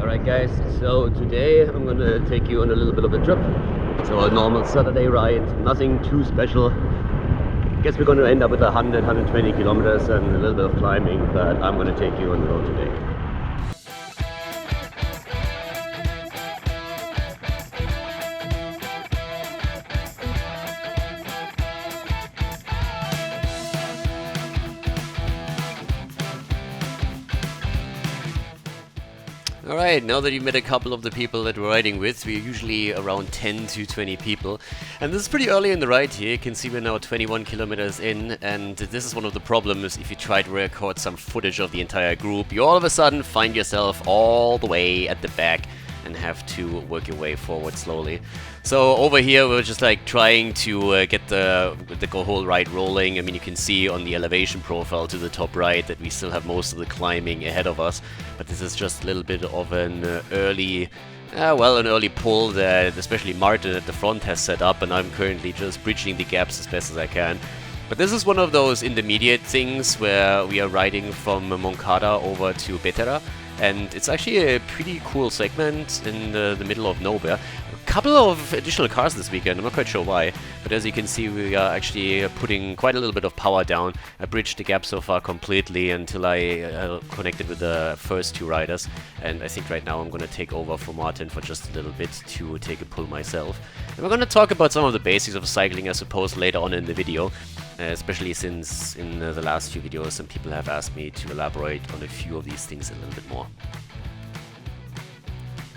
Alright guys, so today I'm gonna take you on a little bit of a trip. So a normal Saturday ride, nothing too special. Guess we're gonna end up with 100-120 kilometers and a little bit of climbing, but I'm gonna take you on the road today. Alright, now that you met a couple of the people that we're riding with, we're usually around 10 to 20 people. And this is pretty early in the ride here. You can see we're now 21 kilometers in, and this is one of the problems if you try to record some footage of the entire group. You all of a sudden find yourself all the way at the back and have to work your way forward slowly. So over here we're just like trying to get the whole ride rolling. I mean, you can see on the elevation profile to the top right that we still have most of the climbing ahead of us, but this is just a little bit of an early pull that especially Martin at the front has set up, and I'm currently just bridging the gaps as best as I can. But this is one of those intermediate things where we are riding from Moncada over to Bétera. And it's actually a pretty cool segment in the middle of nowhere. A couple of additional cars this weekend, I'm not quite sure why, but as you can see we are actually putting quite a little bit of power down. I bridged the gap so far completely until I connected with the first two riders, and I think right now I'm going to take over for Martin for just a little bit to take a pull myself. And we're going to talk about some of the basics of cycling, I suppose, later on in the video. Especially since in the last few videos some people have asked me to elaborate on a few of these things a little bit more.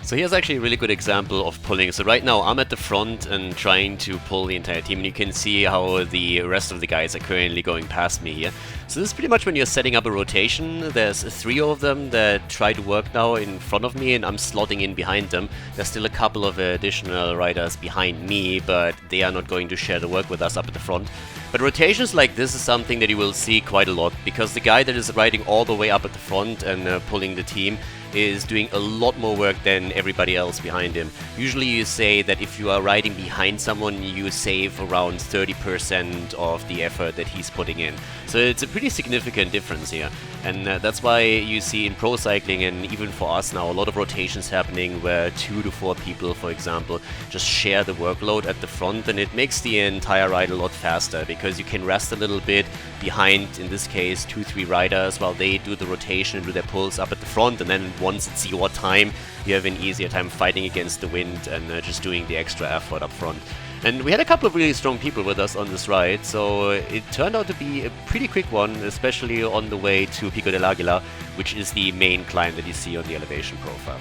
So here's actually a really good example of pulling. So right now I'm at the front and trying to pull the entire team, and you can see how the rest of the guys are currently going past me here. So this is pretty much when you're setting up a rotation. There's 3 of them that try to work now in front of me, and I'm slotting in behind them. There's still a couple of additional riders behind me, but they are not going to share the work with us up at the front. But rotations like this is something that you will see quite a lot, because the guy that is riding all the way up at the front and pulling the team is doing a lot more work than everybody else behind him. Usually you say that if you are riding behind someone, you save around 30% of the effort that he's putting in. So it's a pretty significant difference here. And that's why you see in pro cycling, and even for us now, a lot of rotations happening where 2 to 4 people, for example, just share the workload at the front, and it makes the entire ride a lot faster because you can rest a little bit behind, in this case, 2-3 riders while they do the rotation and do their pulls up at the front, and then once it's your time, you have an easier time fighting against the wind and just doing the extra effort up front. And we had a couple of really strong people with us on this ride, so it turned out to be a pretty quick one, especially on the way to Pico del Aguila, which is the main climb that you see on the elevation profile.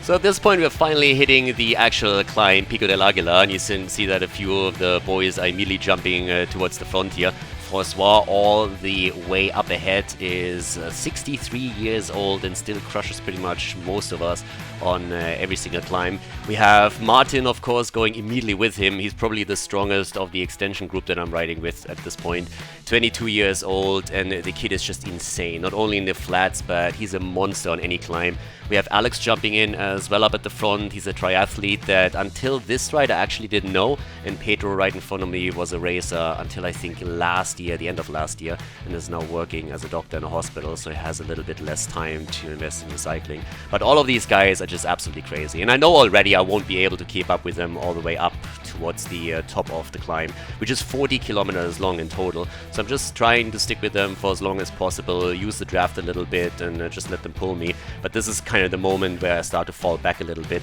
So at this point we're finally hitting the actual climb, Pico del Aguila, and you can see that a few of the boys are immediately jumping towards the front here. Francois, all the way up ahead, is 63 years old and still crushes pretty much most of us on every single climb. We have Martin, of course, going immediately with him. He's probably the strongest of the Xtension group that I'm riding with at this point. 22 years old, and the kid is just insane, not only in the flats, but he's a monster on any climb. We have Alex jumping in as well up at the front. He's a triathlete that until this ride I actually didn't know, and Pedro right in front of me was a racer until I think last year, the end of last year, and is now working as a doctor in a hospital, so he has a little bit less time to invest in the cycling. But all of these guys are just absolutely crazy, and I know already I won't be able to keep up with them all the way up towards the top of the climb, which is 40 kilometers long in total. So I'm just trying to stick with them for as long as possible, use the draft a little bit, and just let them pull me. But this is kind of the moment where I start to fall back a little bit.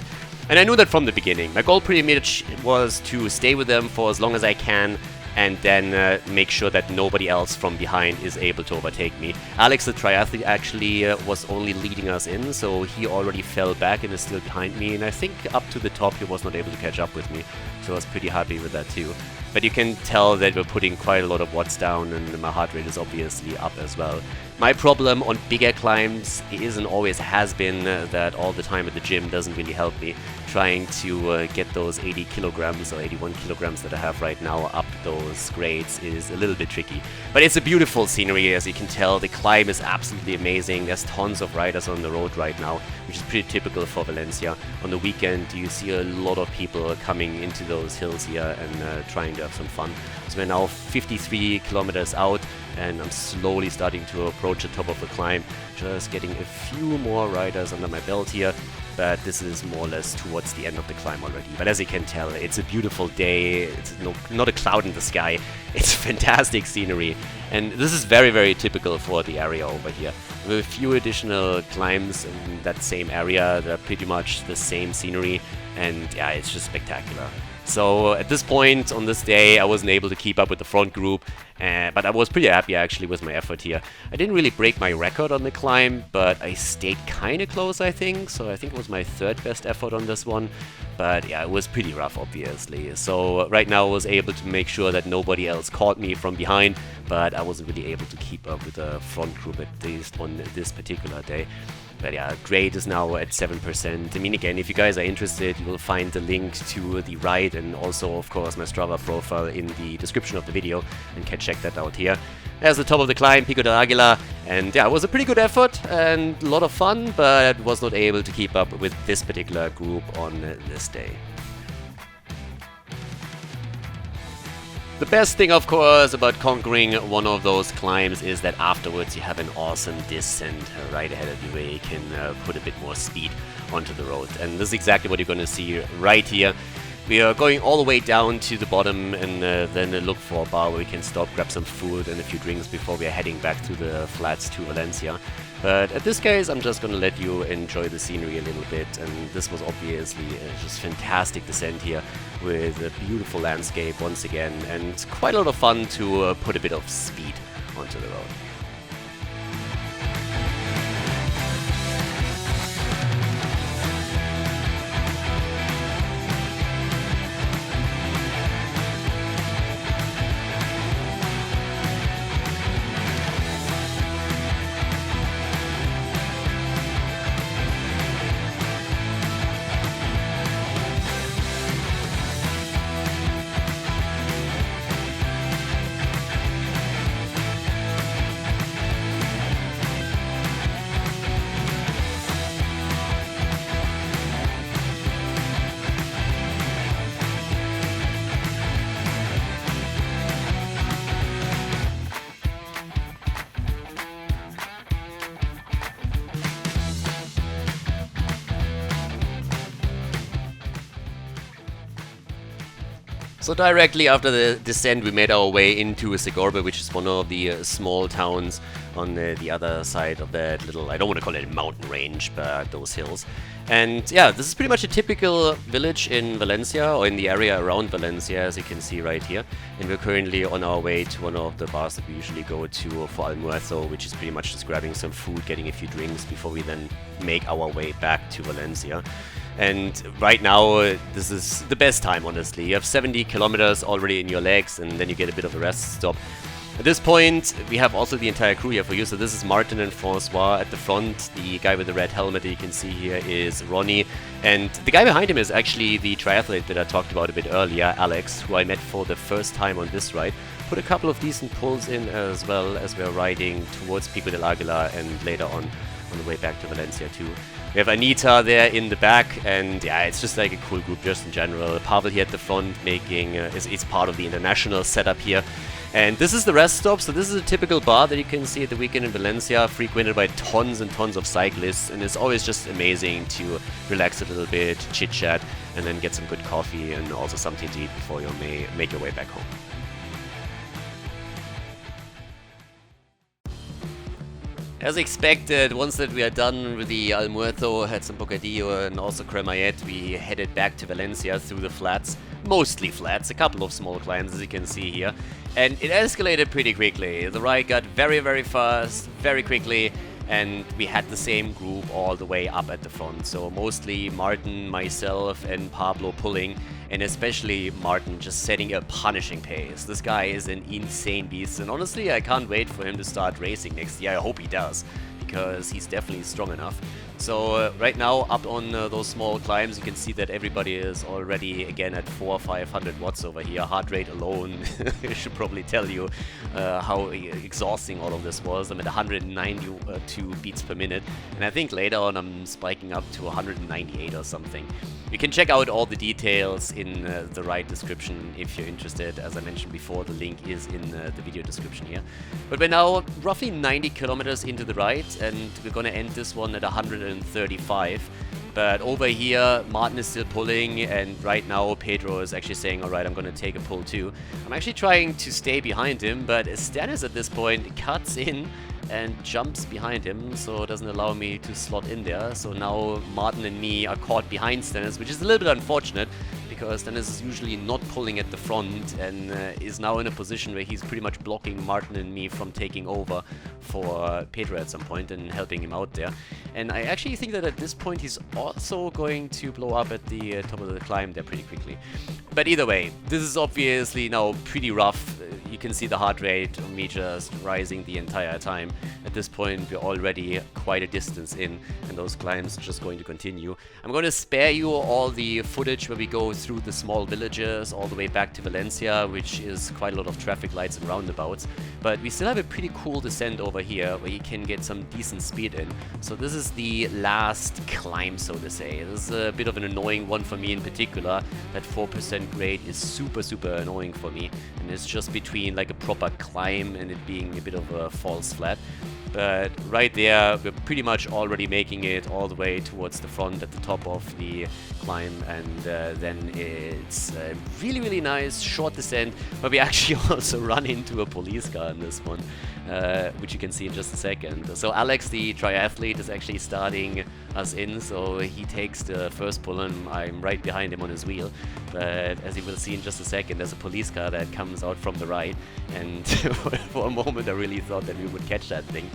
And I knew that from the beginning. My goal pretty much was to stay with them for as long as I can, and then make sure that nobody else from behind is able to overtake me. Alex, the triathlete, actually was only leading us in, so he already fell back and is still behind me, and I think up to the top he was not able to catch up with me, so I was pretty happy with that too. But you can tell that we're putting quite a lot of watts down, and my heart rate is obviously up as well. My problem on bigger climbs is and always has been that all the time at the gym doesn't really help me. Trying to get those 80 kilograms or 81 kilograms that I have right now up those grades is a little bit tricky. But it's a beautiful scenery, as you can tell. The climb is absolutely amazing. There's tons of riders on the road right now, which is pretty typical for Valencia. On the weekend you see a lot of people coming into those hills here and trying to have some fun. So we're now 53 kilometers out, and I'm slowly starting to approach the top of the climb, just getting a few more riders under my belt here. But this is more or less towards the end of the climb already. But as you can tell, it's a beautiful day. It's not a cloud in the sky. It's fantastic scenery. And this is very, very typical for the area over here. With a few additional climbs in that same area, they're pretty much the same scenery. And yeah, it's just spectacular. So at this point on this day, I wasn't able to keep up with the front group, but I was pretty happy actually with my effort here. I didn't really break my record on the climb, but I stayed kind of close, I think. So I think it was my third best effort on this one. But yeah, it was pretty rough, obviously. So right now I was able to make sure that nobody else caught me from behind, but I wasn't really able to keep up with the front group at least on this particular day. But yeah, grade is now at 7%. I mean, again, if you guys are interested, you will find the link to the ride and also, of course, my Strava profile in the description of the video, and can check that out here. There's the top of the climb, Pico de Aguila, and yeah, it was a pretty good effort and a lot of fun, but I was not able to keep up with this particular group on this day. The best thing, of course, about conquering one of those climbs is that afterwards you have an awesome descent right ahead of you where you can put a bit more speed onto the road. And this is exactly what you're going to see right here. We are going all the way down to the bottom and then look for a bar where we can stop, grab some food and a few drinks before we are heading back to the flats to Valencia. But at this case, I'm just going to let you enjoy the scenery a little bit, and this was obviously just fantastic descent here with a beautiful landscape once again, and quite a lot of fun to put a bit of speed onto the road. So directly after the descent, we made our way into Segorbe, which is one of the small towns on the other side of that little, I don't want to call it a mountain range, but those hills. And yeah, this is pretty much a typical village in Valencia, or in the area around Valencia, as you can see right here. And we're currently on our way to one of the bars that we usually go to for Almuerzo, which is pretty much just grabbing some food, getting a few drinks before we then make our way back to Valencia. And right now, this is the best time, honestly. You have 70 kilometers already in your legs, and then you get a bit of a rest stop. At this point, we have also the entire crew here for you. So this is Martin and Francois at the front. The guy with the red helmet that you can see here is Ronnie. And the guy behind him is actually the triathlete that I talked about a bit earlier, Alex, who I met for the first time on this ride. Put a couple of decent pulls in as well as we're riding towards Pico del Aguila and later on the way back to Valencia too. We have Anita there in the back, and yeah, it's just like a cool group just in general. Pavel here at the front making is part of the international setup here. And this is the rest stop, so this is a typical bar that you can see at the weekend in Valencia, frequented by tons and tons of cyclists, and it's always just amazing to relax a little bit, chit-chat, and then get some good coffee and also something to eat before you may make your way back home. As expected, once that we are done with the Almuerzo, had some bocadillo and also cremallette, we headed back to Valencia through the flats. Mostly flats, a couple of small climbs as you can see here. And it escalated pretty quickly. The ride got very, very fast, very quickly, and we had the same group all the way up at the front. So mostly Martin, myself, and Pablo pulling, and especially Martin just setting a punishing pace. This guy is an insane beast, and honestly, I can't wait for him to start racing next year. I hope he does, because he's definitely strong enough. So right now, up on those small climbs, you can see that everybody is already again at 400 or 500 watts over here. Heart rate alone should probably tell you how exhausting all of this was. I'm at 192 beats per minute, and I think later on I'm spiking up to 198 or something. You can check out all the details in the right description if you're interested. As I mentioned before, the link is in the video description here. But we're now roughly 90 kilometers into the ride, and we're gonna end this one at 135. But over here, Martin is still pulling, and right now Pedro is actually saying, alright, I'm gonna take a pull too. I'm actually trying to stay behind him, but Stannis at this point cuts in and jumps behind him, so it doesn't allow me to slot in there. So now Martin and me are caught behind Stannis, which is a little bit unfortunate, because Stannis is usually not pulling at the front and is now in a position where he's pretty much blocking Martin and me from taking over for Pedro at some point and helping him out there. And I actually think that at this point he's also going to blow up at the top of the climb there pretty quickly. But either way, this is obviously now pretty rough. You can see the heart rate of me just rising the entire time. At this point, we're already quite a distance in, and those climbs are just going to continue. I'm going to spare you all the footage where we go through the small villages all the way back to Valencia, which is quite a lot of traffic lights and roundabouts. But we still have a pretty cool descent over here where you can get some decent speed in. So this is the last climb, so to say. This is a bit of an annoying one for me in particular. That 4% grade is super annoying for me, and it's just between like a proper climb and it being a bit of a false flat. But right there, we're pretty much already making it all the way towards the front at the top of the climb, and then it's a really nice short descent where we actually also run into a police car in this one, which you can see in just a second. So Alex, the triathlete, is actually starting us in, so he takes the first pull and I'm right behind him on his wheel. But as you will see in just a second, there's a police car that comes out from the right, and for a moment I really thought that we would catch that thing.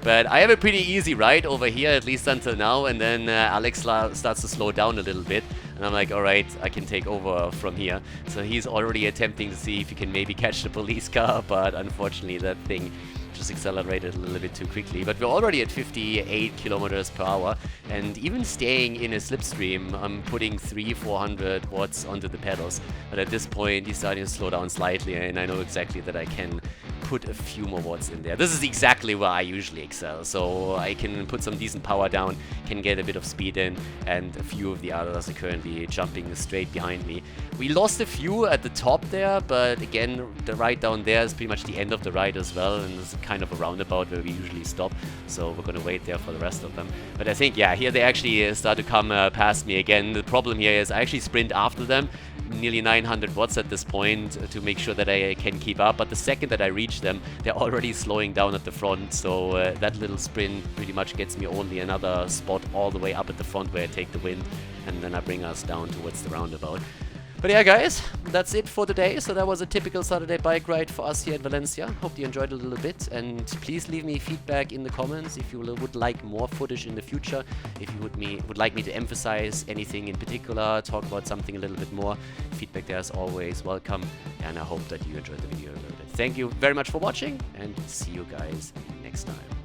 But I have a pretty easy ride over here, at least until now, and then Alex starts to slow down a little bit, and I'm like, alright, I can take over from here. So he's already attempting to see if he can maybe catch the police car, but unfortunately that thing just accelerated a little bit too quickly. But we're already at 58 kilometers per hour, and even staying in a slipstream, I'm putting 300-400 watts onto the pedals. But at this point, he's starting to slow down slightly, and I know exactly that I can put a few more watts in there. This is exactly where I usually excel, so I can put some decent power down, can get a bit of speed in, and a few of the others are currently jumping straight behind me. We lost a few at the top there, but again, the ride down there is pretty much the end of the ride as well, and it's kind of a roundabout where we usually stop, so we're gonna wait there for the rest of them. But I think, yeah, here they actually start to come past me again. The problem here is I actually sprint after them, nearly 900 watts at this point, to make sure that I can keep up, but the second that I reach them, they're already slowing down at the front, so that little sprint pretty much gets me only another spot all the way up at the front where I take the wind, and then I bring us down towards the roundabout. But yeah, guys, that's it for today. So that was a typical Saturday bike ride for us here in Valencia. Hope you enjoyed it a little bit, and please leave me feedback in the comments if you would like more footage in the future, if you would like me to emphasize anything in particular, talk about something a little bit more. Feedback there is always welcome, and I hope that you enjoyed the video a little bit. Thank you very much for watching, and see you guys next time.